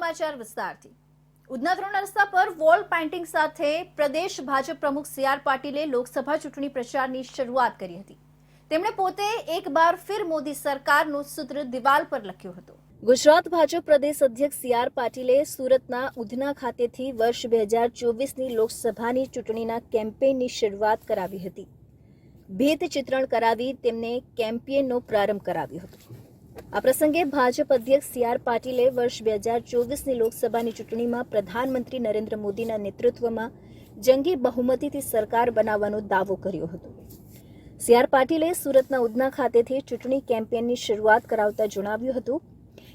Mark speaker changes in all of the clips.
Speaker 1: સમાચાર વિસ્તારથી ઉધના 3 રસ્તા પર વોલ પેઇન્ટિંગ સાથે પ્રદેશ ભાજપ પ્રમુખ સી આર પાટીલે લોકસભા ચૂંટણી પ્રચારની શરૂઆત કરી હતી। તેમણે પોતે એક બાર ફિર મોદી સરકારનું સૂત્ર દિવાલ પર લખ્યું હતું। ગુજરાત ભાજપ પ્રદેશ અધ્યક્ષ સી આર પાટીલે સુરતના ઉધના ખાતેથી વર્ષ 2024ની લોકસભાની ચૂંટણીના કેમ્પેઇનની શરૂઆત કરાવી હતી। ભીત ચિત્રણ કરાવી તેમને કેમ્પેઇનનો પ્રારંભ કરાવ્યો હતો। આ પ્રસંગે ભાજપ અધ્યક્ષ સી આર પાટીલે વર્ષ 2024ની લોકસભાની ચૂંટણીમાં પ્રધાનમંત્રી નરેન્દ્ર મોદીના નેતૃત્વમાં જંગી બહુમતીથી સરકાર બનાવવાનો દાવો કર્યો હતો। સી આર પાટીલે સુરતના ઉધના ખાતેથી ચૂંટણી કેમ્પેઇનની શરૂઆત કરાવતા જણાવ્યું હતું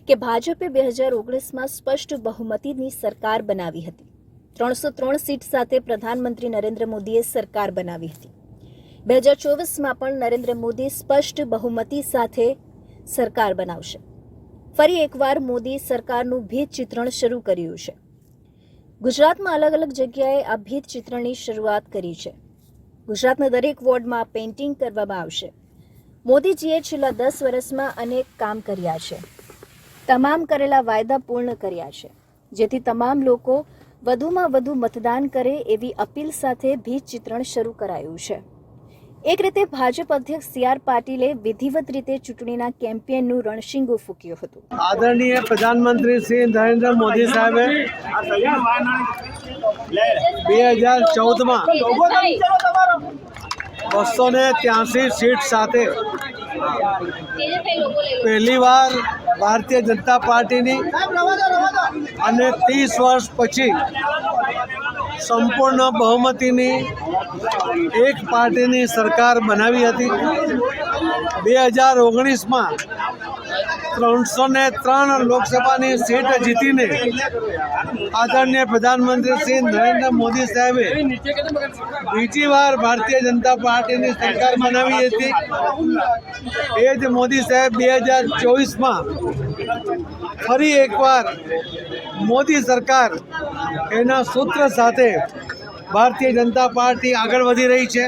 Speaker 1: કે ભાજપે 2019માં સ્પષ્ટ બહુમતીની સરકાર બનાવી હતી। 303 સીટ સાથે પ્રધાનમંત્રી નરેન્દ્ર મોદીએ સરકાર બનાવી હતી। 2024માં પણ નરેન્દ્ર મોદી સ્પષ્ટ બહુમતી સાથે સરકાર બનાવશે। ફરી એકવાર મોદી સરકારનું ભીત ચિત્રણ શરૂ કર્યું છે। ગુજરાતમાં અલગ અલગ જગ્યાએ આ ભીત ચિત્રણની શરૂઆત કરી છે। ગુજરાતના દરેક વોર્ડમાં પેઇન્ટિંગ કરવામાં આવશે। મોદીજીએ છેલ્લા 10 વર્ષમાં અનેક કામ કર્યા છે। તમામ કરેલા વાયદા પૂર્ણ કર્યા છે, જેથી તમામ લોકો વધુમાં વધુ મતદાન કરે એવી અપીલ સાથે ભીત ચિત્રણ શરૂ કરાયું છે। એક રીતે ભાજપ અધ્યક્ષ સી આર પાટીલે વિધિવત રીતે ચૂંટણીના કેમ્પેઇનનું રણશીંગું ફૂક્યું હતું।
Speaker 2: આદરણીય પ્રધાનમંત્રી શ્રી નરેન્દ્ર મોદી સાહેબે 2014માં 283 સીટ સાથે પહેલીવાર ભારતીય જનતા પાર્ટીની અને 30 વર્ષ પછી સંપૂર્ણ બહુમતીની એક પાર્ટીની સરકાર બનાવી હતી। 2019માં 303 લોકસભાની સીટ જીતીને આદરણીય પ્રધાનમંત્રી શ્રી નરેન્દ્ર મોદી સાહેબે બીજી વાર ભારતીય જનતા પાર્ટીની સરકાર બનાવી હતી। એ જ મોદી સાહેબ 2024માં ફરી એકવાર મોદી સરકાર એના સૂત્ર સાથે ભારતીય જનતા પાર્ટી આગળ વધી રહી છે।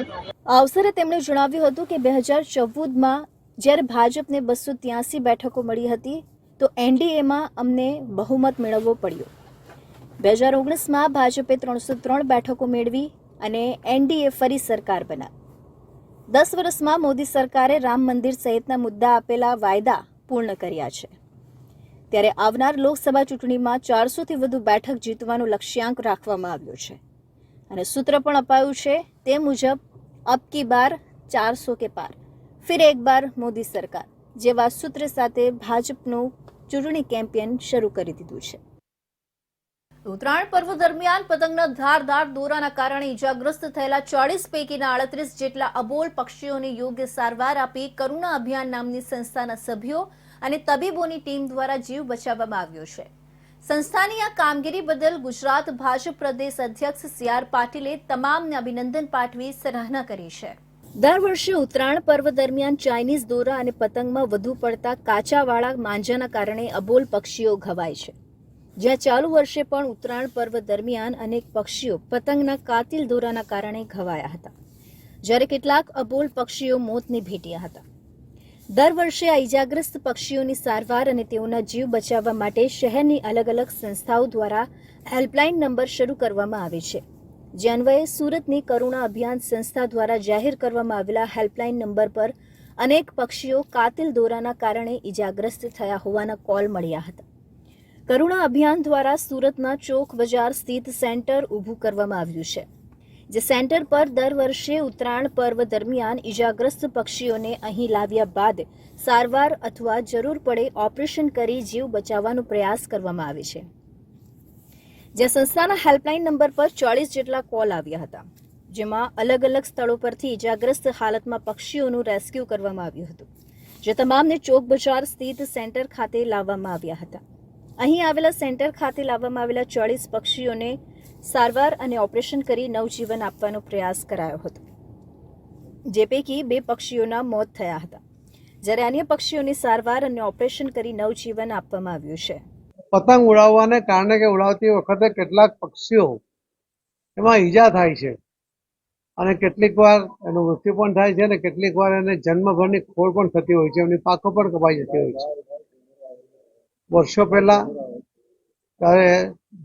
Speaker 1: આ અવસરે તેમણે જણાવ્યું હતું કે 2014માં જ્યારે ભાજપને 283 બેઠકો મળી હતી તો એનડીએમાં અમને બહુમત મેળવવો પડ્યો। 2019માં ભાજપે 303 બેઠકો મેળવી અને એનડીએ ફરી સરકાર બનાવી। 10 વર્ષમાં મોદી સરકારે રામ મંદિર સહિતના મુદ્દા આપેલા વાયદા પૂર્ણ કર્યા છે। ત્યારે આવનાર લોકસભા ચૂંટણીમાં 400થી વધુ બેઠક જીતવાનો લક્ષ્યાંક રાખવામાં આવ્યો છે અને સૂત્ર પણ અપાયું છે તે મુજબ અબ કી બાર 400 કે પાર ફિર એક બાર મોદી સરકાર જેવા સૂત્ર સાથે ભાજપનું ચૂંટણી કેમ્પેઇન શરૂ કરી દીધું છે। ઉત્તરાયણ પર્વ દરમિયાન પતંગના ધારદાર દોરાના કારણે ઇજાગ્રસ્ત થયેલા 40 પૈકીના 38 જેટલા અબોલ પક્ષીઓને યોગ્ય સારવાર આપી કરુણા અભિયાન નામની સંસ્થાના સભ્યો અને તબીબોની ટીમ દ્વારા જીવ બચાવવામાં આવ્યો છે। સંસ્થાની આ કામગીરી બદલ ગુજરાત ભાજપ પ્રદેશ અધ્યક્ષ સી આર પાટીલે તમામને અભિનંદન પાઠવી સરાહના કરી છે। દર વર્ષે ઉત્તરાયણ પર્વ દરમિયાન ચાઇનીઝ દોરા અને પતંગમાં વધુ પડતા કાચાવાળા માંજાના કારણે અબોલ પક્ષીઓ ઘવાય છે। જ્યાં ચાલુ વર્ષે પણ ઉત્તરાયણ પર્વ દરમિયાન અનેક પક્ષીઓ પતંગના કાતિલ દોરાના કારણે ઘવાયા હતા, જ્યારે કેટલાક અબોલ પક્ષીઓ મોતને ભેટ્યા હતા। દર વર્ષે આ ઇજાગ્રસ્ત પક્ષીઓની સારવાર અને તેઓના જીવ બચાવવા માટે શહેરની અલગ અલગ સંસ્થાઓ દ્વારા હેલ્પલાઇન નંબર શરૂ કરવામાં આવે છે, જે અન્વયે સુરતની કરુણા અભિયાન સંસ્થા દ્વારા જાહેર કરવામાં આવેલા હેલ્પલાઇન નંબર પર અનેક પક્ષીઓ કાતિલ દોરાના કારણે ઇજાગ્રસ્ત થયા હોવાના કોલ મળ્યા હતા। કરુણા અભિયાન દ્વારા સુરતના ચોક બજાર સ્થિત સેન્ટર ઊભું કરવામાં આવ્યું છે, જે સેન્ટર પર દર વર્ષે ઉત્તરાયણ પર્વ દરમિયાન ઇજાગ્રસ્ત પક્ષીઓને અહીં લાવ્યા બાદ સારવાર અથવા જરૂર પડે ઓપરેશન કરી જીવ બચાવવાનો પ્રયાસ કરવામાં આવે છે। જ્યાં સંસ્થાના હેલ્પલાઇન નંબર પર 40 જેટલા કોલ આવ્યા હતા, જેમાં અલગ અલગ સ્થળો પરથી ઇજાગ્રસ્ત હાલતમાં પક્ષીઓનું રેસ્ક્યુ કરવામાં આવ્યું હતું, જે તમામને ચોક બજાર સ્થિત સેન્ટર ખાતે લાવવામાં આવ્યા હતા। અહીં આવેલા સેન્ટર ખાતે લાવવામાં આવેલા 40 પક્ષીઓને સારવાર અને ઓપરેશન કરી નવજીવન આપવાનો પ્રયાસ કરાયો હતો, જે પૈકી 2 પક્ષીઓના મોત થયા હતા, જ્યારે અન્ય પક્ષીઓની સારવાર અને ઓપરેશન કરી નવજીવન આપવામાં આવ્યું છે।
Speaker 2: પતંગ ઉડાવવાને કારણે કે ઉડાવતી વખતે કેટલાક પક્ષીઓ એમાં ઈજા થાય છે અને કેટલીક વાર એનું મૃત્યુ પણ થાય છે અને કેટલીક વાર એને જન્મભરની ખોળ પણ થતી હોય છે, એમની પાંખો પણ કપાઈ જતી હોય છે। વર્ષો પહેલા ત્યારે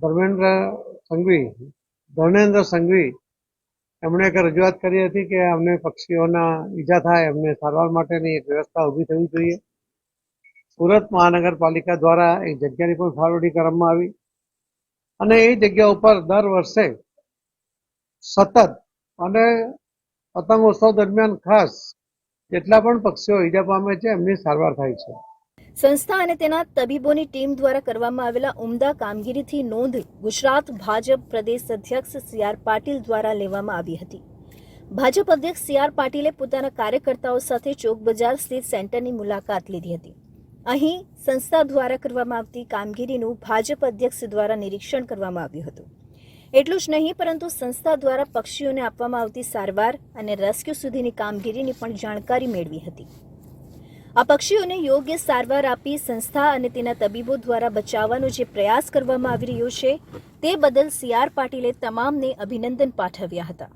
Speaker 2: ધર્મેન્દ્ર સંઘવી એમણે એક રજૂઆત કરી હતી કે અમને પક્ષીઓના ઈજા થાય એમને સારવાર માટેની એક વ્યવસ્થા ઊભી થવી જોઈએ. સુરત મહાનગરપાલિકા દ્વારા એક જગ્યાની પણ ફાળવણી કરવામાં આવી અને એ જગ્યા ઉપર દર વર્ષે સતત અને પતંગોત્સવ દરમિયાન ખાસ જેટલા પણ પક્ષીઓ ઈજા પામે છે એમની સારવાર થાય છે.
Speaker 1: સંસ્થા અને તેના તબીબોની ટીમ દ્વારા કરવામાં આવેલા ઉમદા કામગીરીથી નોંધ ગુજરાત ભાજપ પ્રદેશ અધ્યક્ષ સી.આર. પાટીલ દ્વારા લેવામાં આવી હતી. ભાજપ અધ્યક્ષ સી.આર. પાટીલે પોતાના કાર્યકર્તાઓ સાથે ચોક બજાર સ્થિત સેન્ટરની મુલાકાત લીધી હતી. અહીં સંસ્થા દ્વારા કરવામાં આવતી કામગીરીનું ભાજપ અધ્યક્ષ દ્વારા નિરીક્ષણ કરવામાં આવ્યું હતું. એટલું જ નહીં પરંતુ સંસ્થા દ્વારા પક્ષીઓને આપવામાં આવતી સારવાર અને રેસ્ક્યુ સુધીની કામગીરીની પણ જાણકારી મેળવી હતી. આ પક્ષીઓને યોગ્ય સારવાર આપી સંસ્થા અને તેના તબીબો દ્વારા બચાવવાનો જે પ્રયાસ કરવામાં આવી રહ્યો છે તે બદલ સી.આર. પાટીલે તમામને અભિનંદન પાઠવ્યા હતા.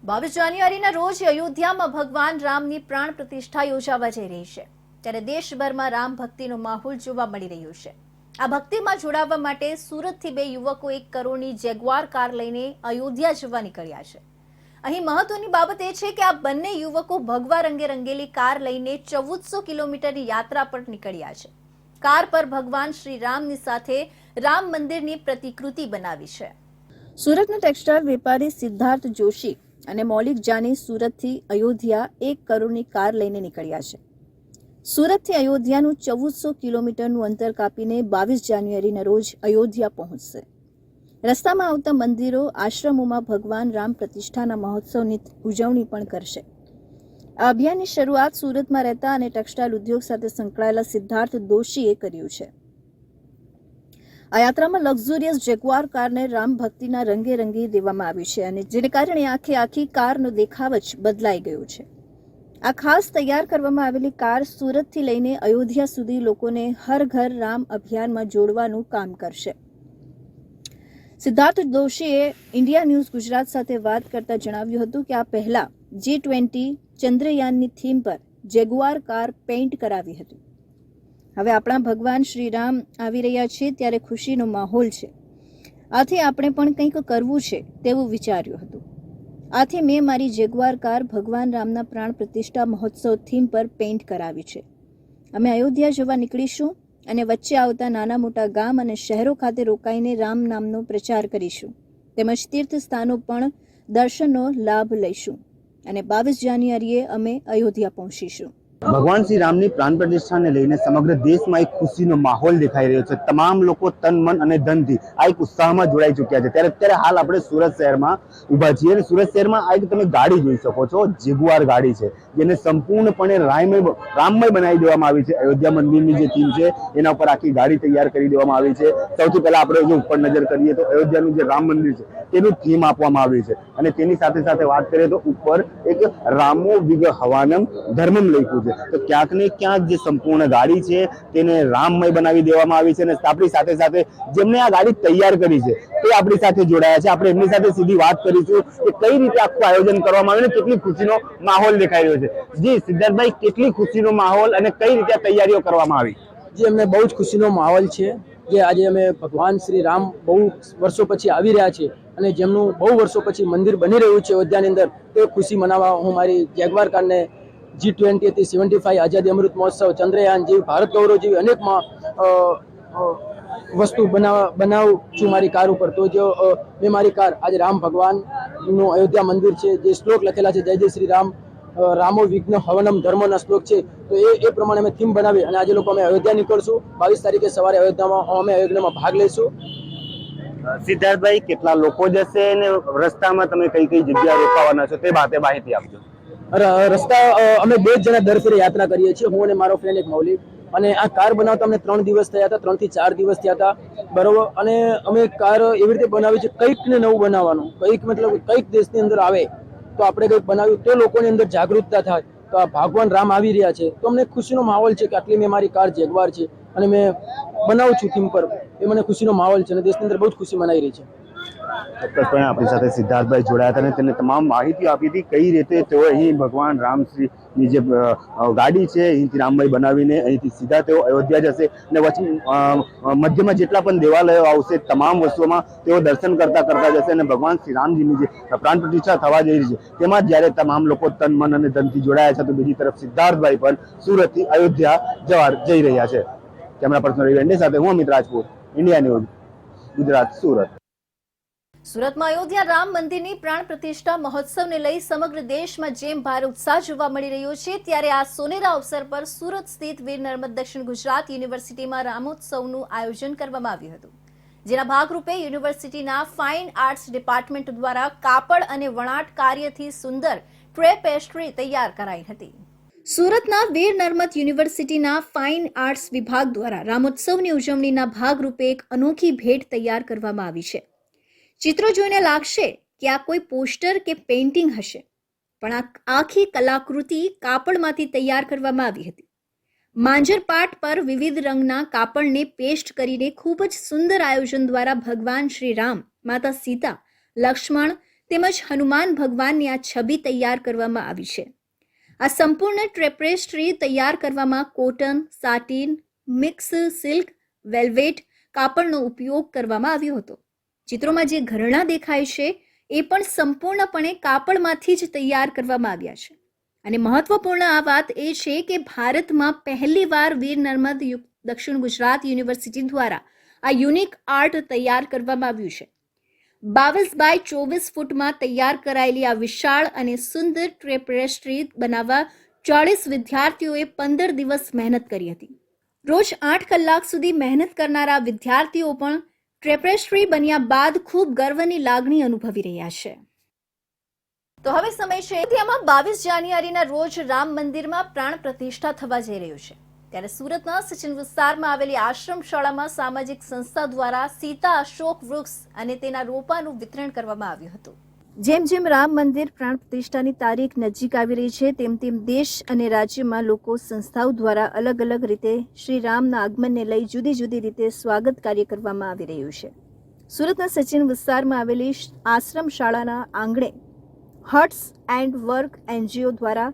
Speaker 1: 22 જાન્યુઆરીના રોજ અયોધ્યામાં ભગવાન રામની પ્રાણ પ્રતિષ્ઠા યોજાવા જઈ રહી છે, ત્યારે દેશભરમાં રામ ભક્તિનો માહોલ જોવા મળી રહ્યો છે. આ ભક્તિમાં જોડાવા માટે સુરતથી 2 યુવકો 1 કરોડની જેગવાર કાર લઈને અયોધ્યા જવા નીકળ્યા છે. અહીં મહત્વની બાબત એ છે કે આ બંને યુવકો ભગવા રંગે રંગેલી કાર લઈને 1400 કિલોમીટરની યાત્રા પર નીકળ્યા છે. કાર પર ભગવાન શ્રી રામની સાથે રામ મંદિરની પ્રતિકૃતિ બનાવી છે. સુરતના ટેક્સટાઇલ વેપારી સિદ્ધાર્થ જોશી અને મૌલિક જાની સુરતથી અયોધ્યા 1 કરોડની કાર લઈને નીકળ્યા છે. સુરતથી અયોધ્યાનું 1400 કિલોમીટરનું અંતર કાપીને 22 જાન્યુઆરીના રોજ અયોધ્યા પહોંચશે. રસ્તામાં આવતા મંદિરો, આશ્રમોમાં ભગવાન રામ પ્રતિષ્ઠાના મહોત્સવની ઉજવણી પણ કરશે. આ અભિયાનની શરૂઆત સુરતમાં રહેતા અને ટેક્સટાઇલ ઉદ્યોગ સાથે સંકળાયેલા સિદ્ધાર્થ દોશીએ કર્યું છે. આ યાત્રામાં લક્ઝુરિયસ જેગવાર કારને રામ ભક્તિના રંગે રંગી દેવામાં આવી છે અને જેને કારણે આખી કારનો દેખાવ જ બદલાઈ ગયો છે. આ ખાસ તૈયાર કરવામાં આવેલી કાર સુરતથી લઈને અયોધ્યા સુધી લોકોને હર ઘર રામ અભિયાનમાં જોડવાનું કામ કરશે. સિદ્ધાર્થ દોશીએ ઇન્ડિયા ન્યૂઝ ગુજરાત સાથે વાત કરતા જણાવ્યું હતું કે આ પહેલા G20 ચંદ્રયાનની થીમ પર જેગુઆર કાર પેઇન્ટ કરાવી હતી. હવે આપણા ભગવાન શ્રી રામ આવી રહ્યા છે ત્યારે ખુશીનો માહોલ છે. આથી આપણે પણ કંઈક કરવું છે તેવું વિચાર્યું હતું. આથી મેં મારી જેગુઆર કાર ભગવાન રામના પ્રાણ પ્રતિષ્ઠા મહોત્સવ થીમ પર પેઇન્ટ કરાવી છે. અમે અયોધ્યા જવા નીકળીશું અને વચ્ચે આવતા નાના મોટા ગામ અને શહેરો ખાતે રોકાઈને રામ નામનો પ્રચાર કરીશું. તેમજ તીર્થ સ્થાનો પણ દર્શનનો લાભ લઈશું અને 22 જાન્યુઆરીએ અમે અયોધ્યા પહોંચીશું.
Speaker 3: ભગવાન શ્રી રામની પ્રાણ પ્રતિષ્ઠાને લઈને સમગ્ર દેશમાં એક ખુશીનો માહોલ દેખાઈ રહ્યો છે. તમામ લોકો તન મન અને ધનથી આ એક ઉત્સાહમાં જોડાઈ ચૂક્યા છે. ત્યારે અત્યારે હાલ આપણે સુરત શહેરમાં ઊભા છીએ અને સુરત શહેરમાં આ એક તમે ગાડી જોઈ શકો છો, જેગુઆર ગાડી છે જેને સંપૂર્ણપણે રામમય બનાવી દેવામાં આવી છે. અયોધ્યા મંદિરની જે થીમ છે એના ઉપર આખી ગાડી તૈયાર કરી દેવામાં આવી છે. સૌથી પહેલા આપણે જો ઉપર નજર કરીએ તો અયોધ્યાનું જે રામ મંદિર છે તેનું થીમ આપવામાં આવ્યું છે અને તેની સાથે સાથે વાત કરીએ તો ઉપર એક રામો વિગ હવાનમ ધર્મમ લખ્યું છે. તો ક્યાંક ને ક્યાંક જે સંપૂર્ણ ગાડી છે તેને રામમય બનાવી દેવામાં આવી છે અને આપણી સાથે સાથે જેમને આ ગાડી તૈયાર કરી છે તે આપણી સાથે જોડાયા છે. આપણે એમની સાથે સીધી વાત કરીશું કે કઈ રીતે આખું આયોજન કરવામાં આવ્યું અને કેટલી ખુશીનો માહોલ દેખાઈ રહ્યો છે. જી સિદ્ધાર્થભાઈ, કેટલી ખુશીનો માહોલ અને કઈ રીતે તૈયારીઓ કરવામાં આવી?
Speaker 4: જે અમને બહુ જ ખુશીનો માહોલ છે કે આજે અમે ભગવાન શ્રી રામ બહુ વર્ષો પછી આવી રહ્યા છે અને જેમનું બહુ વર્ષો પછી મંદિર બની રહ્યું છે અયોધ્યાની અંદર, તે ખુશી મનાવવા હું મારી જેગવાર કારને G20 થી 75 આઝાદી અમૃત મહોત્સવ, ચંદ્રયાન જેવી ભારત ગૌરવ જેવી અનેક વસ્તુ બનાવું છું મારી કાર ઉપર. તો જો મેં મારી કાર આજે રામ ભગવાનનું અયોધ્યા મંદિર છે, જે શ્લોક લખેલા છે જય જય શ્રી રામ રામો વિઘ્ન હવનમ ધર્મના શ્લોક છે, તો એ પ્રમાણે અમે થીમ બનાવી અને આજે લોકો અમે અયોધ્યા નીકળશું. 22 તારીખે સવારે અયોધ્યામાં ભાગ લઈશું.
Speaker 3: સિદ્ધાર્થભાઈ, કેટલા લોકો જશે અને રસ્તામાં તમે કઈ કઈ જગ્યા રોકાવાના છો તે બાબતે માહિતી આપજો.
Speaker 4: રસ્તા અમે 2 જ જણા દર ફેરે યાત્રા કરીએ છીએ, હું અને મારો ફ્રેન્ડ એક મૌલિક. અને આ કાર બનાવતા અમને 3 દિવસ થયા હતા, 3 થી 4 દિવસ થયા હતા, બરોબર. અને અમે કાર એવી રીતે બનાવી છે કંઈક ને નવું બનાવવાનું, કંઈક દેશની અંદર આવે તો આપણે કંઈક બનાવ્યું તો લોકોની અંદર જાગૃતતા થાય. તો આ ભગવાન રામ આવી રહ્યા છે તો અમને ખુશીનો માહોલ છે કે આટલી મેં મારી કાર જેગવાર છે અને મેં બનાવું છું થીમ પર, એ મને ખુશીનો માહોલ છે અને દેશની અંદર બહુ જ ખુશી મનાઈ રહી છે.
Speaker 3: ચોક્કસપણે આપણી સાથે સિદ્ધાર્થભાઈ જોડાયા હતા અને તેને તમામ માહિતી આપી હતી કઈ રીતે તેઓ અહીં ભગવાન રામશ્રીની જે ગાડી છે અહીંથી રામભાઈ બનાવીને અહીંથી સીધા તેઓ અયોધ્યા જશે અને વચ્ચે મધ્યમાં જેટલા પણ દેવાલયો આવશે તમામ વસ્તુઓમાં તેઓ દર્શન કરતા જશે અને ભગવાન શ્રી રામજીની જે પ્રાણ પ્રતિષ્ઠા થવા જઈ રહી છે તેમાં જ્યારે તમામ લોકો તન મન અને ધનથી જોડાયા છે તો બીજી તરફ સિદ્ધાર્થભાઈ પણ સુરતથી અયોધ્યા જઈ રહ્યા છે. કેમેરા પર્સન રવિ વેંડે સાથે હું અમિત રાજપૂત, ઇન્ડિયા ન્યૂઝ, ગુજરાત, સુરત.
Speaker 1: સુરતમાં અયોધ્યા રામ મંદિરની પ્રાણ પ્રતિષ્ઠા મહોત્સવને લઈ સમગ્ર દેશમાં જેમ ભારે ઉત્સાહ જોવા મળી રહ્યો છે ત્યારે આ સોનેરા અવસર પર સુરત સ્થિત વીર નર્મદ દક્ષિણ ગુજરાત યુનિવર્સિટીમાં રામોત્સવનું આયોજન કરવામાં આવ્યું હતું, જેના ભાગરૂપે યુનિવર્સિટીના ફાઇન આર્ટ્સ ડિપાર્ટમેન્ટ દ્વારા કાપડ અને વણાટ કાર્યથી સુંદર ટ્રે પેસ્ટ્રી તૈયાર કરાઈ હતી. સુરતના વીર નર્મદ યુનિવર્સિટીના ફાઇન આર્ટ્સ વિભાગ દ્વારા રામોત્સવની ઉજવણીના ભાગરૂપે એક અનોખી ભેટ તૈયાર કરવામાં આવી છે. ચિત્રો જોઈને લાગશે કે આ કોઈ પોસ્ટર કે પેઇન્ટિંગ હશે, પણ આ આખી કલાકૃતિ કાપડમાંથી તૈયાર કરવામાં આવી હતી. માંજર પાટ પર વિવિધ રંગના કાપડને પેસ્ટ કરીને ખૂબ જ સુંદર આયોજન દ્વારા ભગવાન શ્રી રામ, માતા સીતા, લક્ષ્મણ તેમજ હનુમાન ભગવાનની આ છબી તૈયાર કરવામાં આવી છે. આ સંપૂર્ણ ટ્રેપેસ્ટ્રી તૈયાર કરવામાં cotton, satin, mix silk, velvet કાપડનો ઉપયોગ કરવામાં આવ્યો હતો. ચિત્રોમાં જે ઘરેણાં દેખાય છે એ પણ સંપૂર્ણપણે કાપડમાંથી જ તૈયાર કરવામાં આવ્યા છે. અને મહત્વપૂર્ણ આ વાત એ છે કે ભારતમાં પહેલીવાર વીર નર્મદ દક્ષિણ ગુજરાત યુનિવર્સિટી દ્વારા આ યુનિક આર્ટ તૈયાર કરવામાં આવ્યું છે. 22 બાય 24 ફૂટમાં તૈયાર કરાયેલી આ વિશાળ અને સુંદર ટ્રેપેસ્ટ્રી બનાવવા 40 વિદ્યાર્થીઓએ 15 દિવસ મહેનત કરી હતી. રોજ 8 કલાક સુધી મહેનત કરનારા વિદ્યાર્થીઓ પણ ટ્રેપેસ્ટ્રી બન્યા બાદ ખૂબ ગર્વની લાગણી અનુભવી રહ્યા છે. તો હવે સમય છે અયોધ્યામાં 22 જાન્યુઆરીના રોજ રામ મંદિરમાં પ્રાણ પ્રતિષ્ઠા થવા જઈ રહ્યું છે, ત્યારે સુરતના સચિન વિસ્તારમાં આવેલી આશ્રમ શાળામાં સામાજિક સંસ્થા દ્વારા સીતા અશોક વૃક્ષ અને તેના રોપાનું વિતરણ કરવામાં આવ્યું હતું. જેમ જેમ રામ મંદિર પ્રાણ પ્રતિષ્ઠાની તારીખ નજીક આવી રહી છે તેમ દેશ અને રાજ્યમાં લોકો સંસ્થાઓ દ્વારા અલગ અલગ રીતે શ્રી રામના આગમનને લઈ જુદી જુદી રીતે સ્વાગત કાર્ય કરવામાં આવી રહ્યું છે. સુરતના સચિન વિસ્તારમાં આવેલી આશ્રમ શાળાના આંગણે હર્ટ્સ એન્ડ વર્ક એનજીઓ દ્વારા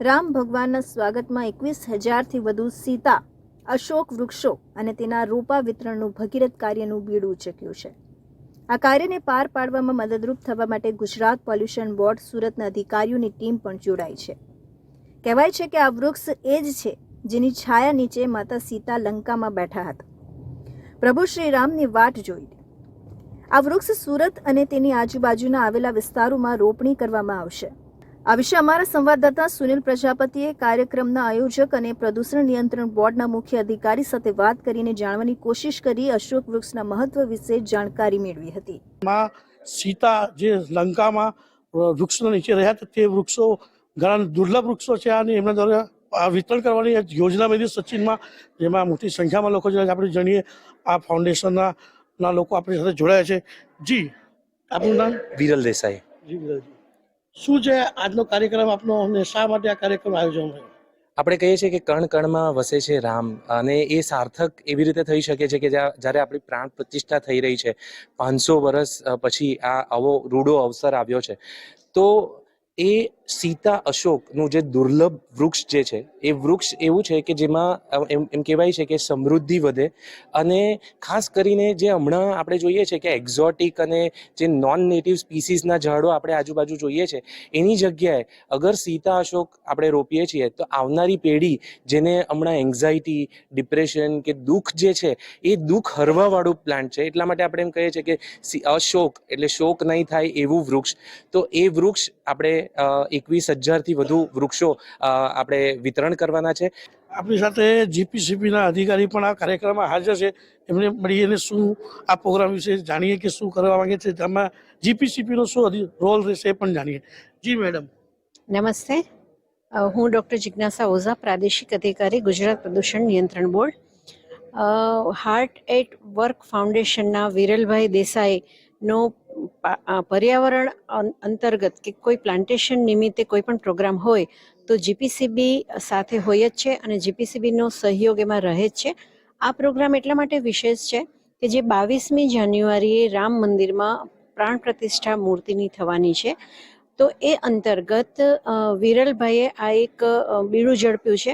Speaker 1: રામ ભગવાનના સ્વાગતમાં 21,000થી વધુ સીતા અશોક વૃક્ષો અને તેના રોપા વિતરણનું ભગીરથ કાર્યનું બીડું ઉચક્યું છે. આ કાર્યને પાર પાડવામાં મદદરૂપ થવા માટે ગુજરાત પોલ્યુશન બોર્ડ સુરતના અધિકારીઓની ટીમ પણ જોડાઈ છે. કહેવાય છે કે આ વૃક્ષ એ જ છે જેની છાયા નીચે માતા સીતા લંકામાં બેઠા હતા, પ્રભુ શ્રી રામની વાટ જોઈ. આ વૃક્ષ સુરત અને તેની આજુબાજુના આવેલા વિસ્તારોમાં રોપણી કરવામાં આવશે. આ વિશે અમારા સંવાદદાતા સુનિલ પ્રજાપતિએ કાર્યક્રમના આયોજક અને પ્રદૂષણ નિયંત્રણ બોર્ડના મુખ્ય અધિકારી સાથે વાત કરીને જાણવાની કોશિશ કરી અશોક વૃક્ષના મહત્વ વિશે જાણકારી મેળવી હતી.
Speaker 5: સીતા જે લંકામાં વૃક્ષના નીચે રહ્યા હતા તે વૃક્ષો ઘણા દુર્લભ વૃક્ષો છે અને એમના દ્વારા વિતરણ કરવાની યોજના બની સચિનમાં, જેમાં મોટી સંખ્યામાં લોકો આપણે જાણીએ આ ફાઉન્ડેશનના લોકો આપણી સાથે જોડાયા છે. જી, આપનું નામ?
Speaker 6: વિરલ દેસાઈ.
Speaker 5: જી વિરલજી, શું છે આજનો કાર્યક્રમ આપનો અને શા માટે આ કાર્યક્રમ આયોજન થયો?
Speaker 6: આપણે કહીએ છીએ કે કણ કણમાં વસે છે રામ, અને એ સાર્થક એવી રીતે થઈ શકે છે કે જ્યારે આપણી પ્રાણ પ્રતિષ્ઠા થઈ રહી છે 500 વર્ષ પછી આ આવો રૂડો અવસર આવ્યો છે, તો એ સીતા અશોકનું જે દુર્લભ વૃક્ષ જે છે એ વૃક્ષ એવું છે કે જેમાં એમ કહેવાય છે કે સમૃદ્ધિ વધે, અને ખાસ કરીને જે હમણાં આપણે જોઈએ છે કે એક્ઝોટિક અને જે નોન નેટિવ સ્પીસીસના ઝાડો આપણે આજુબાજુ જોઈએ છે એની જગ્યાએ અગર સીતા અશોક આપણે રોપીએ છીએ તો આવનારી પેઢી જેને હમણાં એન્ઝાઇટી, ડિપ્રેશન કે દુઃખ જે છે એ દુઃખ હરવાવાળું પ્લાન્ટ છે, એટલા માટે આપણે એમ કહીએ છીએ કે અશોક એટલે શોક નહીં થાય એવું વૃક્ષ. તો એ વૃક્ષ આપણે 21,000થી વધુ વૃક્ષો આપણે વિતરણ કરવાના છે.
Speaker 5: આપણી સાથે જીપીસીબીના અધિકારી પણ આ કાર્યક્રમમાં હાજર છે, એમને મળીને શું આ પ્રોગ્રામ વિશે જાણીએ કે શું કરવા માંગે છે, તેમાં જીપીસીબીનો શું રોલ રહેશે એ પણ જાણીએ. જી મેડમ.
Speaker 7: નમસ્તે, હું ડૉક્ટર જિજ્ઞાસા ઓઝા, પ્રાદેશિક અધિકારી, ગુજરાત પ્રદૂષણ નિયંત્રણ બોર્ડ. હાર્ટ એટ વર્ક ફાઉન્ડેશનના વિરલભાઈ દેસાઈનો પર્યાવરણ અંતર્ગત કે કોઈ પ્લાન્ટેશન નિમિત્તે કોઈ પણ પ્રોગ્રામ હોય તો જીપીસીબી સાથે હોય જ છે અને જીપીસીબીનો સહયોગ એમાં રહે જ છે. આ પ્રોગ્રામ એટલા માટે વિશેષ છે કે જે 22મી જાન્યુઆરીએ રામ મંદિરમાં પ્રાણ પ્રતિષ્ઠા મૂર્તિની થવાની છે. તો એ અંતર્ગત વિરલભાઈએ આ એક બીડું ઝડપ્યું છે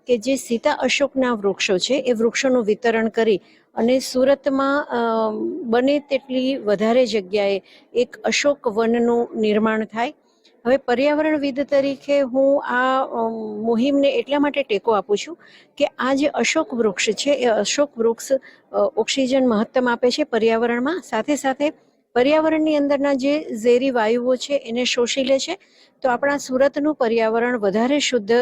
Speaker 7: કે જે સીતા અશોકના વૃક્ષો છે એ વૃક્ષોનું વિતરણ કરી અને સુરતમાં બને તેટલી વધારે જગ્યાએ એક અશોક વનનું નિર્માણ થાય. હવે પર્યાવરણવિદ તરીકે હું આ મુહિમને એટલા માટે ટેકો આપું છું કે આ જે અશોક વૃક્ષ છે એ અશોક વૃક્ષ ઓક્સિજન મહત્તમ આપે છે પર્યાવરણમાં, સાથે સાથે પર્યાવરણની અંદરના જે ઝેરી વાયુઓ છે એને શોષી લે છે. તો આપણા સુરતનું પર્યાવરણ વધારે શુદ્ધ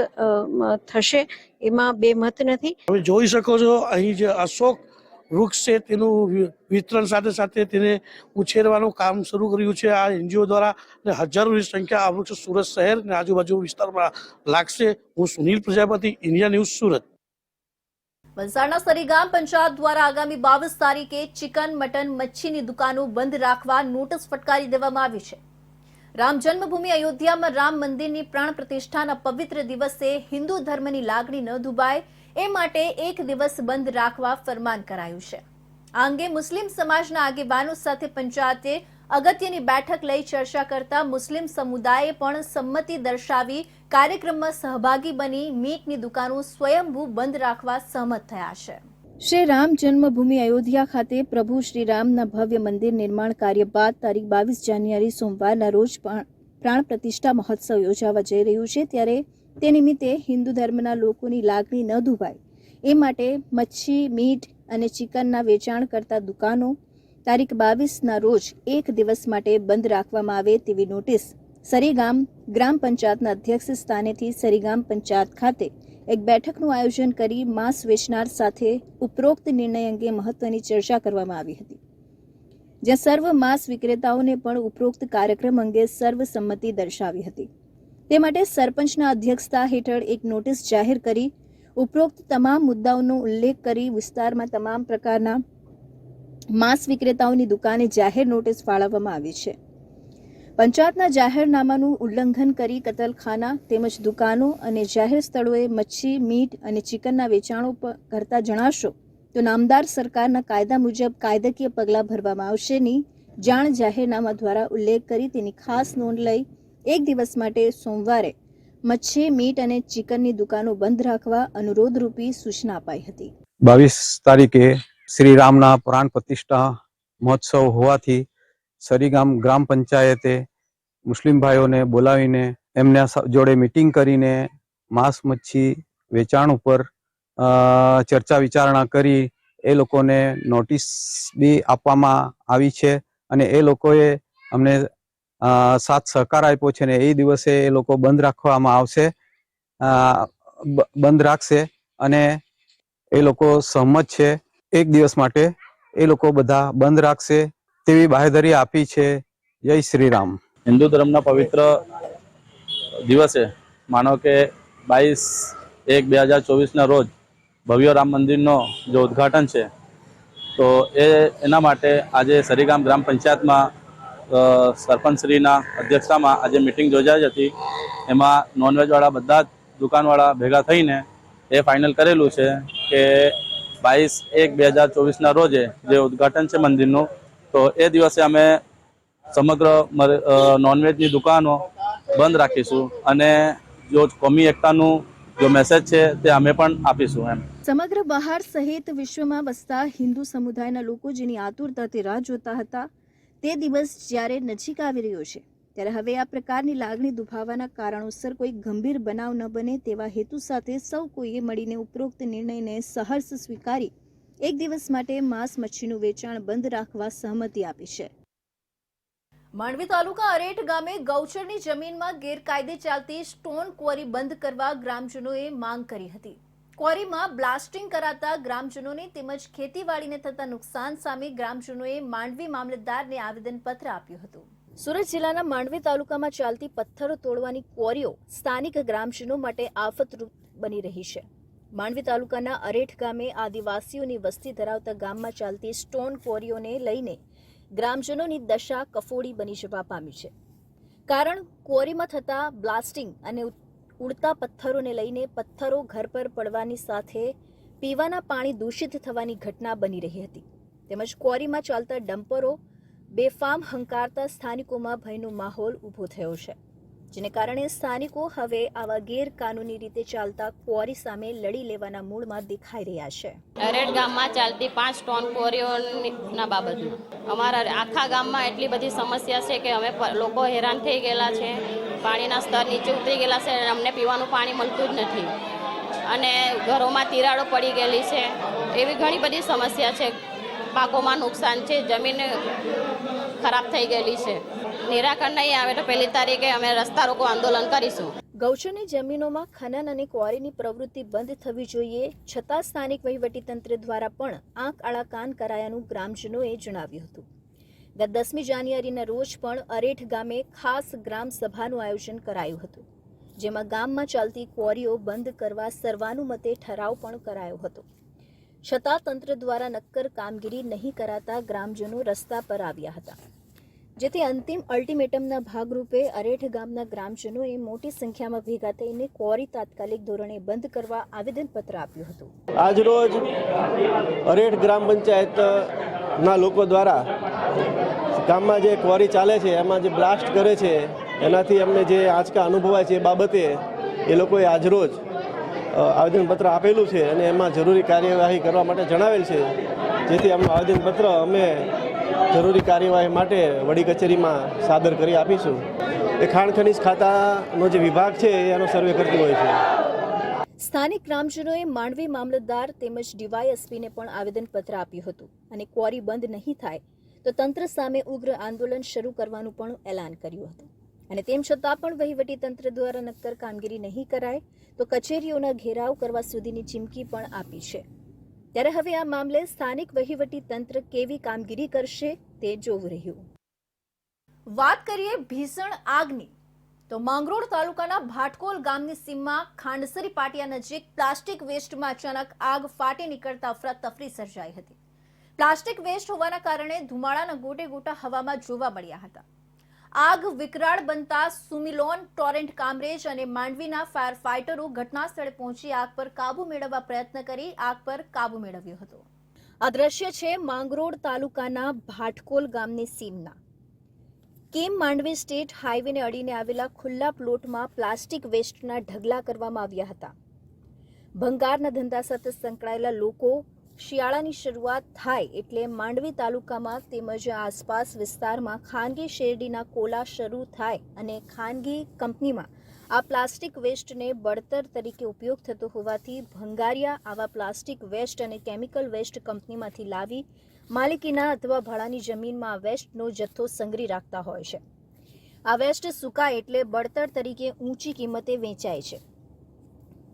Speaker 7: થશે એમાં બે મત નથી.
Speaker 5: તમે જોઈ શકો છો અહીં જે અશોક વૃક્ષ છે તેનું વિતરણ સાથે સાથે તેને ઉછેરવાનું કામ શરૂ કર્યું છે આ એનજીઓ દ્વારા, અને હજારોની સંખ્યા આ વૃક્ષ સુરત શહેર અને આજુબાજુ વિસ્તારમાં લાગશે. હું સુનિલ પ્રજાપતિ, ઇન્ડિયા ન્યૂઝ, સુરત.
Speaker 1: વલસાડના સરીગામ પંચાયત દ્વારા આગામી 22 તારીખે ચિકન, મટન, મચ્છીની દુકાનો બંધ રાખવા નોટિસ ફટકારી દેવામાં આવી છે. રામ જન્મભૂમિ અયોધ્યામાં રામ મંદિરની પ્રાણ પ્રતિષ્ઠાના પવિત્ર દિવસે હિન્દુ ધર્મની લાગણી ન દુભાય એ માટે એક દિવસ બંધ રાખવા ફરમાન કરાયું છે. આ અંગે મુસ્લિમ સમાજના આગેવાનો સાથે પંચાયતે અગત્યની બેઠક લઈ ચર્ચા કરતા મુસ્લિમ સમુદાયે પણ સંમતિ દર્શાવી કાર્યક્રમમાં સહભાગી બની મીટની દુકાનો સ્વયંભૂ બંધ રાખવા સહમત થયા છે. શ્રી રામ જન્મભૂમિ અયોધ્યા ખાતે પ્રભુ શ્રી રામના ભવ્ય મંદિર નિર્માણ કાર્ય બાદ તારીખ 22 જાન્યુઆરી સોમવારના રોજ પ્રાણ પ્રતિષ્ઠા મહોત્સવ યોજાવા જઈ રહ્યું છે. ત્યારે તે નિમિત્તે હિન્દુ ધર્મના લોકોની લાગણી ન દુભાય એ માટે મચ્છી, મીટ અને ચિકનના વેચાણ કરતા દુકાનો તારીખ 22ના રોજ એક દિવસ માટે બંધ રાખવામાં આવે તેવી નોટિસ સરીગામ ગ્રામ પંચાયતના અધ્યક્ષ સ્થાનેથી સરીગામ પંચાયત ખાતે એક બેઠકનું આયોજન કરી માંસ વેચનાર સાથે ઉપરોક્ત નિર્ણય અંગે મહત્વની ચર્ચા કરવામાં આવી હતી, જ્યાં સર્વ માંસ વિક્રેતાઓને પણ ઉપરોક્ત કાર્યક્રમ અંગે સર્વસંમતિ દર્શાવી હતી. તે માટે સરપંચના અધ્યક્ષતા હેઠળ એક નોટિસ જાહેર કરી ઉપરોક્ત તમામ મુદ્દાઓનો ઉલ્લેખ કરી વિસ્તારમાં તમામ પ્રકારના માંસ વિક્રેતાઓની દુકાને જાહેર નોટિસ ફાળવવામાં આવી છે. પંચાયતના જાહેરનામાનું ઉલ્લંઘન કરી કતલખાના તેમજ દુકાનો અને જાહેર સ્થળોએ મચ્છી, મીટ અને ચિકનના વેચાણો કરતા જણાશો તો નામદાર સરકારના કાયદા મુજબ કાયદાકીય પગલાં ભરવામાં આવશેની જાણ જાહેરનામા દ્વારા ઉલ્લેખ કરી તેની ખાસ નોંધ લઈ એક દિવસ માટે સોમવારે મચ્છી, મીટ અને ચિકનની દુકાનો બંધ રાખવા અનુરોધરૂપી સૂચના અપાઈ હતી.
Speaker 8: 22 તારીખે શ્રી રામના પ્રાણ પ્રતિષ્ઠા મહોત્સવ હોવાથી સરીગામ ગ્રામ પંચાયતે મુસ્લિમ ભાઈઓને બોલાવીને એમના જોડે મીટિંગ કરીને માંસ, મચ્છી વેચાણ ઉપર ચર્ચા વિચારણા કરી એ લોકોને નોટિસ બી આપવામાં આવી છે અને એ લોકોએ અમને સાથ સહકાર આપ્યો છે ને એ દિવસે એ લોકો બંધ રાખવામાં આવશે, બંધ રાખશે અને એ લોકો સહમત છે. એક દિવસ માટે એ લોકો બધા બંધ રાખશે તેવી બાહેધરી આપી છે. જય શ્રી રામ.
Speaker 9: હિન્દુ ધર્મના પવિત્ર દિવસે માનો કે 22/1/2024ના રોજ ભવ્ય રામ મંદિરનો જે ઉદ્ઘાટન છે તો એના માટે આજે સરીગામ ગ્રામ પંચાયતમાં સરપંચશ્રીના અધ્યક્ષતામાં આજે મિટિંગ યોજાઈ હતી. એમાં નોનવેજવાળા બધા જ દુકાનવાળા ભેગા થઈને એ ફાઇનલ કરેલું છે કે 22/1/2024ના રોજે જે ઉદ્ઘાટન છે મંદિરનું તો એ દિવસે અમે સમગ્ર નોનવેજની દુકાનો બંધ રાખીશું અને જો કોમી એકતાનું જો મેસેજ છે તે અમે પણ આપીશું. એમ
Speaker 1: સમગ્ર બહાર સહિત વિશ્વમાં વસતા હિન્દુ સમુદાયના લોકો જેની આતુરતાથી રાહ જોતા હતા તે દિવસ જ્યારે નજીક આવી રહ્યો છે ત્યારે હવે આ પ્રકારની લાગણી દુભાવવાના કારણોસર કોઈ ગંભીર બનાવ ન બને તેવા હેતુ સાથે સૌ કોઈએ મળીને ઉપરોક્ત નિર્ણયને સહર્ષ સ્વીકારી એક દિવસ માટે માંસ, મચ્છીનું વેચાણ બંધ રાખવા સહમતિ આપી છે. માંડવી તાલુકા અરેઠ ગામે ગૌચરની જમીનમાં ગેરકાયદે ચાલતી સ્ટોન ક્વોરી બંધ કરવા ગ્રામજનોએ માંગ કરી હતી. ક્વોરીમાં બ્લાસ્ટિંગ કરાતા ગ્રામજનોને તેમજ ખેતીવાડીને થતા નુકસાન સામે ગ્રામજનોએ માંડવી મામલતદારને આવેદનપત્ર આપ્યું હતું. સુરત જિલ્લાના માંડવી તાલુકામાં ચાલતી પથ્થરો તોડવાની ક્વોરીઓ સ્થાનિક ગ્રામજનો માટે આફતરૂપ બની રહી છે. માંડવી તાલુકાના અરેઠ ગામે આદિવાસીઓની વસ્તી ધરાવતા ગામમાં ચાલતી સ્ટોન ક્વોરીઓને લઈને ગ્રામજનોની દશા કફોડી બની જવા પામી છે. કારણ ક્વોરીમાં થતા બ્લાસ્ટિંગ અને ઉડતા પથ્થરોને લઈને પથ્થરો ઘર પર પડવાની સાથે પીવાના પાણી દૂષિત થવાની ઘટના બની રહી હતી. તેમજ ક્વોરીમાં ચાલતા ડમ્પરો બેફામ હંકારતા સ્થાનિકોમાં ભયનો માહોલ ઊભો થયો છે, જેને કારણે સ્થાનિકો હવે આવા ગેરકાનૂની રીતે ચાલતા ક્વોરી સામે લડી લેવાના મૂડમાં દેખાઈ રહ્યા છે.
Speaker 10: અરેડ ગામમાં ચાલતી 5 ટોન ક્વોરીઓના બાબતમાં અમારા આખા ગામમાં એટલી બધી સમસ્યા છે કે અમે લોકો હેરાન થઈ ગયેલા છે. પાણીના સ્તર નીચે ઉતરી ગયેલા છે અને અમને પીવાનું પાણી મળતું જ નથી અને ઘરોમાં તિરાડો પડી ગયેલી છે. એવી ઘણી બધી સમસ્યા છે. પાકોમાં નુકસાન છે, જમીન ખરાબ થઈ ગયેલી છે. નિરાકરણ નહીં આવે તો 1લી તારીખે અમે રસ્તા રોકો આંદોલન કરીશું.
Speaker 1: ગૌચરની જમીનોમાં ખનન અને ક્વોરીની પ્રવૃત્તિ બંધ થવી જોઈએ, છતાં સ્થાનિક વહીવટીતંત્ર દ્વારા પણ આંખ આડા કાન કરાયાનું ગ્રામજનોએ જણાવ્યું હતું. ગત 10મી જાન્યુઆરીના રોજ પણ અરેઠ ગામે ખાસ ગ્રામ સભાનું આયોજન કરાયું હતું, જેમાં ગામમાં ચાલતી ક્વોરીઓ બંધ કરવા સર્વાનુમતે ઠરાવ પણ કરાયો હતો. છતાં તંત્ર દ્વારા નક્કર કામગીરી નહીં કરાતા ગ્રામજનો રસ્તા પર આવ્યા હતા, જેથી અંતિમ અલ્ટિમેટમના ભાગરૂપે અરેઠ ગામના ગ્રામજનોએ મોટી સંખ્યામાં ભેગા થઈને ક્વોરી તાત્કાલિક ધોરણે બંધ કરવા આવેદનપત્ર આપ્યું હતું.
Speaker 11: આજરોજ અરેઠ ગ્રામ પંચાયતના લોકો દ્વારા ગામમાં જે ક્વોરી ચાલે છે એમાં જે બ્લાસ્ટ કરે છે એનાથી અમને જે આંચકા અનુભવાય છે એ બાબતે એ લોકોએ આજરોજ આવેદનપત્ર આપેલું છે અને એમાં જરૂરી કાર્યવાહી કરવા માટે જણાવેલ છે, જેથી આમનું આવેદનપત્ર અમે જરૂરી કાર્યવાહી માટે વડી કચેરીમાં સાદર કરી આપીશું. એ ખાણ ખનીજ ખાતાનો જે વિભાગ છે એનો સર્વે કરતું હોય છે.
Speaker 1: સ્થાનિક ગ્રામજનોએ માંડવી મામલતદાર તેમજ ડીવાયએસપીને પણ આવેદનપત્ર આપ્યું હતું અને ક્વોરી બંધ નહીં થાય તો તંત્ર સામે ઉગ્ર આંદોલન શરૂ કરવાનું પણ એલાન કર્યું હતું. અને તેમ છતાં પણ વહીવટીતંત્ર દ્વારા નક્કર કામગીરી નહીં કરાય તો કચેરીઓના ઘેરાવ કરવા સુધીની ચીમકી પણ આપી છે. ત્યારે હવે આ મામલે સ્થાનિક વહીવટીતંત્ર કેવી કામગીરી કરશે તે જોવું રહ્યું. વાત કરીએ ભીષણ આગની, તો માંગરોળ તાલુકાના ભાટકોલ ગામની સીમમાં ખાંડસરી પાટિયા નજીક પ્લાસ્ટિક વેસ્ટમાં અચાનક આગ ફાટી નીકળતા અફરાતફરી સર્જાઈ હતી. પ્લાસ્ટિક વેસ્ટ હોવાના કારણે ધુમાડાના ગોટે ગોટા હવામાં જોવા મળ્યા હતા. આગ વિકરાળ બનતા સુમિલોન, ટોરેન્ટ કામરેજ અને માંડવીના ફાયર ફાઇટરો ઘટના સ્થળે પહોંચી આગ પર કાબુ મેળવવા પ્રયત્ન કરી આગ પર કાબુ મેળવ્યો હતો. આ દ્રશ્ય છે માંગરોળ તાલુકાના ભાટકોલ ગામની સીમના. કેમ માંડવી સ્ટેટ હાઈવેને અડીને આવેલા ખુલ્લા પ્લોટમાં પ્લાસ્ટિક વેસ્ટના ઢગલા કરવામાં આવ્યા હતા. ભંગારના ધંધા સાથે સંકળાયેલા લોકો શિયાળાની શરૂઆત થાય એટલે માંડવી તાલુકામાં તેમજ આસપાસ વિસ્તારમાં ખાનગી શેરડીના કોલા શરૂ થાય અને ખાનગી કંપનીમાં આ પ્લાસ્ટિક વેસ્ટને બળતર તરીકે ઉપયોગ થતો હોવાથી ભંગારિયા આવા પ્લાસ્ટિક વેસ્ટ અને કેમિકલ વેસ્ટ કંપનીમાંથી લાવી માલિકીના અથવા ભાડાની જમીનમાં આ વેસ્ટનો જથ્થો સંગ્રહી રાખતા હોય છે. આ વેસ્ટ સુકાય એટલે બળતર તરીકે ઊંચી કિંમતે વેચાય છે.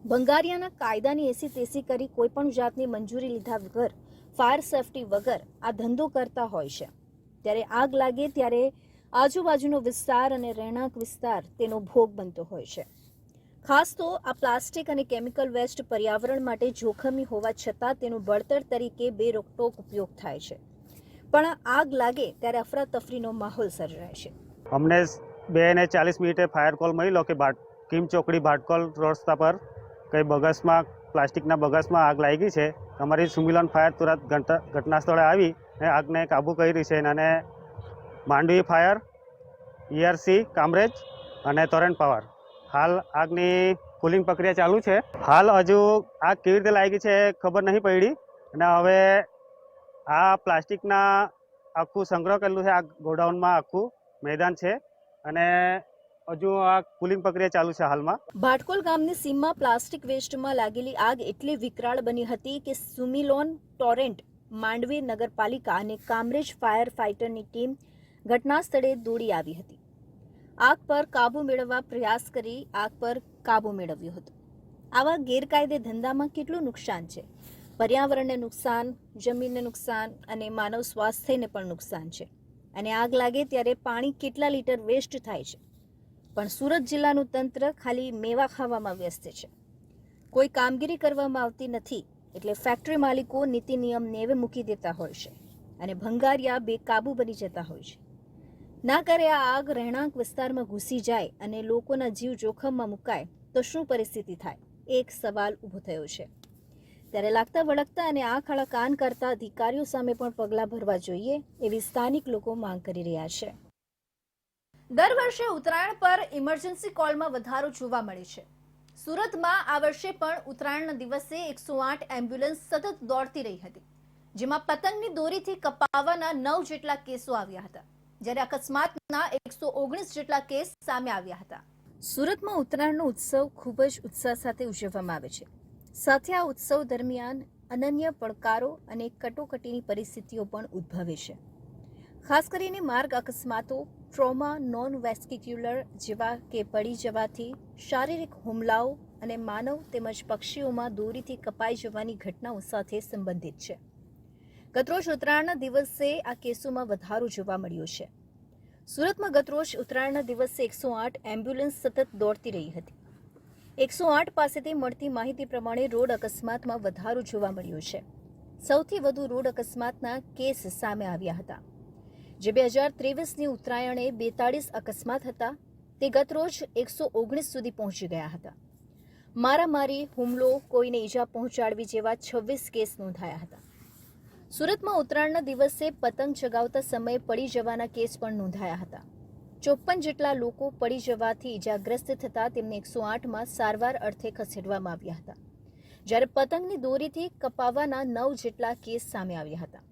Speaker 1: ભંગારિયાના કાયદાની એસી તેસી કરી કોઈપણ જાતની મંજૂરી લીધા વગર, ફાયર સેફટી વગર આ ધંધો કરતા હોય છે. ત્યારે આગ લાગે ત્યારે આજુબાજુનો વિસ્તાર અને રહેણાંક વિસ્તાર તેનો ભોગ બનતો હોય છે. ખાસ તો આ પ્લાસ્ટિક અને કેમિકલ વેસ્ટ પર્યાવરણ માટે જોખમી હોવા છતાં તેનો બળતર તરીકે બેરોકટોક ઉપયોગ થાય છે. પણ આગ લાગે ત્યારે અફરાતફરીનો માહોલ સર્જાય છે.
Speaker 12: અમને 2:40 ફાયર કોલ મળ્યો કે કિમ ચોકડી ભાટકોલ રસ્તા પર કઈ બગસમાં પ્લાસ્ટિકના બગસમાં આગ લાગી છે. અમારી સુમિલોન ફાયર તુરંત ઘટના સ્થળે આવી અને આગને કાબૂ કરી છે અને માંડવી ફાયર, ERC કામરેજ અને ટોરેન્ટ પાવર હાલ આગની કુલિંગ પ્રક્રિયા ચાલુ છે. હાલ હજુ આગ કેવી રીતે લાગી છે ખબર નહીં પડી અને હવે આ પ્લાસ્ટિકના આખું સંગ્રહ કરેલું છે. આ ગોડાઉનમાં આખું મેદાન છે અને હજુ આ કુલિંગ પ્રક્રિયા ચાલુ છે હાલમાં.
Speaker 1: ભાટકોલ ગામની સીમમાં પ્લાસ્ટિક વેસ્ટમાં લાગેલી આગ એટલી વિકરાળ બની હતી કે સુમિલોન, ટોરેન્ટ, માંડવી નગરપાલિકા અને કામરેજ ફાયર ફાઇટરની ટીમ ઘટના સ્થળે દોડી આવી હતી. આગ પર કાબુ મેળવવા પ્રયાસ કરી આગ પર કાબુ મેળવ્યો હતો. આવા ગેરકાયદે ધંધામાં કેટલું નુકસાન છે. પર્યાવરણને નુકસાન, જમીનને નુકસાન અને માનવ સ્વાસ્થ્યને પણ નુકસાન છે. અને આગ લાગે ત્યારે પાણી કેટલા લીટર વેસ્ટ થાય છે. પણ સુરત જિલ્લાનું તંત્ર ખાલી મેવા ખાવામાં વ્યસ્ત છે. કોઈ કામગીરી કરવામાં આવતી નથી એટલે ફેક્ટરી માલિકો નીતિ નિયમ નેવે મૂકી દેતા હોય છે અને ભંગારિયા બેકાબુ બની જતા હોય છે. ના કરે આ આગ રહેણાંક વિસ્તારમાં ઘૂસી જાય અને લોકોના જીવ જોખમમાં મુકાય તો શું પરિસ્થિતિ થાય? એક સવાલ ઊભો થયો છે. ત્યારે લાગતા વળગતા અને આંખ આડા કાન કરતા અધિકારીઓ સામે પણ પગલાં ભરવા જોઈએ એવી સ્થાનિક લોકો માંગ કરી રહ્યા છે. દર વર્ષે ઉત્તરાયણ પર ઇમરજન્સી કોલમાં વધારો જોવા મળે છે. સુરતમાં આ વર્ષે પણ ઉત્તરાયણના દિવસે 108 એમ્બ્યુલન્સ સતત દોડતી રહી હતી, જેમાં પતંગની દોરીથી કપાવાના 9 જેટલા કેસો આવ્યા હતા, જ્યારે અકસ્માતના 119 જેટલા કેસ સામે આવ્યા હતા. સુરતમાં ઉત્તરાયણનો ઉત્સવ ખૂબ જ ઉત્સાહ સાથે ઉજવવામાં આવે છે. સાથે આ ઉત્સવ દરમિયાન અનન્ય પડકારો અને કટોકટીની પરિસ્થિતિઓ પણ ઉદ્ભવે છે. ખાસ કરીને માર્ગ અકસ્માતો, ટ્રોમા, નોન વેસ્ક્યુલર જેવા કે પડી જવાથી, શારીરિક હુમલાઓ અને માનવ તેમજ પક્ષીઓમાં દોરીથી કપાઈ જવાની ઘટનાઓ સાથે સંબંધિત છે. ગતરોજ ઉત્તરાયણના દિવસે આ કેસોમાં વધારો જોવા મળ્યો છે. સુરતમાં ગતરોજ ઉત્તરાયણના દિવસે 108 એમ્બ્યુલન્સ સતત દોડતી રહી હતી. 108 પાસેથી મળતી માહિતી પ્રમાણે રોડ અકસ્માતમાં વધારો જોવા મળ્યો છે. સૌથી વધુ રોડ અકસ્માતના કેસ સામે આવ્યા હતા. જે 2023ની ઉત્તરાયણે 42 અકસ્માત હતા, તે ગતરોજ 119 સુધી પહોંચી ગયા હતા. મારામારી, હુમલો, કોઈને ઈજા પહોંચાડવી જેવા 26 કેસ નોંધાયા હતા. સુરતમાં ઉત્તરાયણના દિવસે પતંગ ચગાવતા સમયે પડી જવાના કેસ પણ નોંધાયા હતા. 54 જેટલા લોકો પડી જવાથી ઈજાગ્રસ્ત થતા તેમને 108માં સારવાર અર્થે ખસેડવામાં આવ્યા હતા, જ્યારે પતંગની દોરીથી કપાવાના 9 જેટલા કેસ સામે આવ્યા હતા,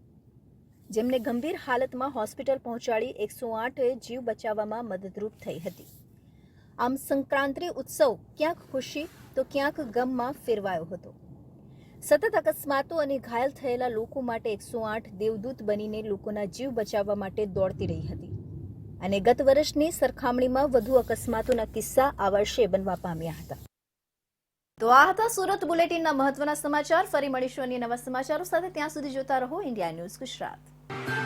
Speaker 1: જેમને ગંભીર હાલતમાં હોસ્પિટલ પહોંચાડી 108એ જીવ બચાવવામાં મદદરૂપ થઈ હતી. આમ સંક્રાંતિ ઉત્સવ ક્યાંક ખુશી તો ક્યાંક ગમમાં ફેરવાયો હતો. સતત અકસ્માતો અને ઘાયલ થયેલા લોકો માટે 108 દેવદૂત બનીને લોકોના જીવ બચાવવા માટે દોડતી રહી હતી અને ગત વર્ષની સરખામણીમાં વધુ અકસ્માતોના કિસ્સા આ વર્ષે બનવા પામ્યા હતા. તો આ હતા સુરત બુલેટિનના મહત્વના સમાચાર. ફરી મળીશું અન્ય નવા સમાચારો સાથે. ત્યાં સુધી જોતા રહો ઇન્ડિયા ન્યૂઝ ગુજરાત.